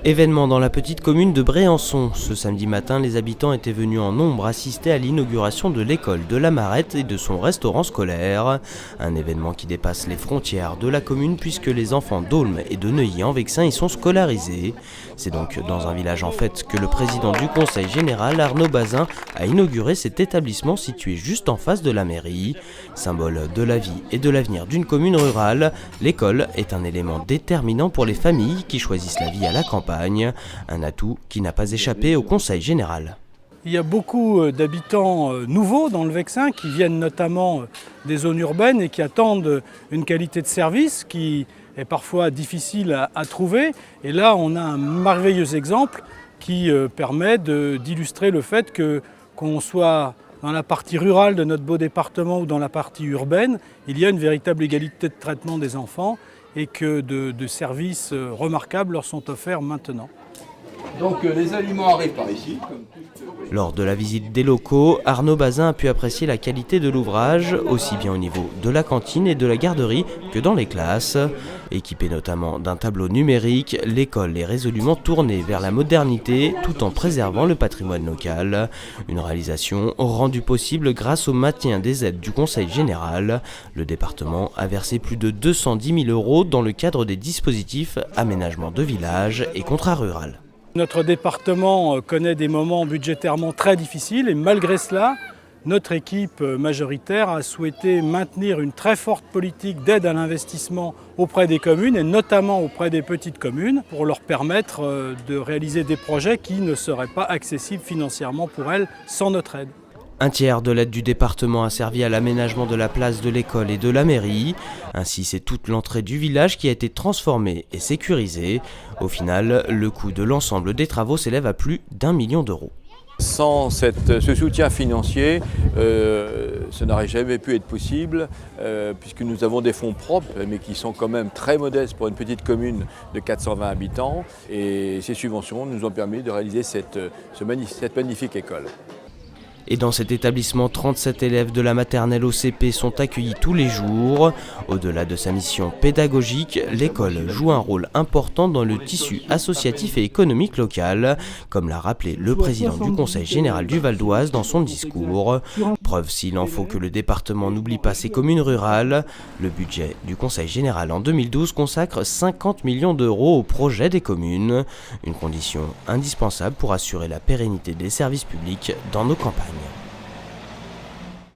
Événement dans la petite commune de Bréançon. Ce samedi matin, les habitants étaient venus en nombre assister à l'inauguration de l'école de la Marette et de son restaurant scolaire. Un événement qui dépasse les frontières de la commune puisque les enfants d'Aulmes et de Neuilly-en-Vexin y sont scolarisés. C'est donc dans un village en fête que le président du conseil général, Arnaud Bazin, a inauguré cet établissement situé juste en face de la mairie. Symbole de la vie et de l'avenir d'une commune rurale, l'école est un élément déterminant pour les familles qui choisissent la vie à la campagne. Un atout qui n'a pas échappé au Conseil général. Il y a beaucoup d'habitants nouveaux dans le Vexin qui viennent notamment des zones urbaines et qui attendent une qualité de service qui est parfois difficile à trouver. Et là, on a un merveilleux exemple qui permet d'illustrer le fait qu'on soit dans la partie rurale de notre beau département ou dans la partie urbaine, il y a une véritable égalité de traitement des enfants et que de services remarquables leur sont offerts maintenant. Donc les aliments arrivent par ici. Lors de la visite des locaux, Arnaud Bazin a pu apprécier la qualité de l'ouvrage, aussi bien au niveau de la cantine et de la garderie que dans les classes. Équipée notamment d'un tableau numérique, l'école est résolument tournée vers la modernité tout en préservant le patrimoine local. Une réalisation rendue possible grâce au maintien des aides du Conseil général. Le département a versé plus de 210 000 € dans le cadre des dispositifs aménagement de village et contrat rural. Notre département connaît des moments budgétairement très difficiles et malgré cela, notre équipe majoritaire a souhaité maintenir une très forte politique d'aide à l'investissement auprès des communes et notamment auprès des petites communes pour leur permettre de réaliser des projets qui ne seraient pas accessibles financièrement pour elles sans notre aide. Un tiers de l'aide du département a servi à l'aménagement de la place de l'école et de la mairie. Ainsi, c'est toute l'entrée du village qui a été transformée et sécurisée. Au final, le coût de l'ensemble des travaux s'élève à plus d'1 million d'euros. Sans ce soutien financier, ce n'aurait jamais pu être possible puisque nous avons des fonds propres mais qui sont quand même très modestes pour une petite commune de 420 habitants. Et ces subventions nous ont permis de réaliser cette magnifique école. Et dans cet établissement, 37 élèves de la maternelle au CP sont accueillis tous les jours. Au-delà de sa mission pédagogique, l'école joue un rôle important dans le tissu associatif et économique local, comme l'a rappelé le président du Conseil général du Val d'Oise dans son discours. Preuve s'il en faut que le département n'oublie pas ses communes rurales. Le budget du Conseil général en 2012 consacre 50 millions d'euros au projet des communes, une condition indispensable pour assurer la pérennité des services publics dans nos campagnes.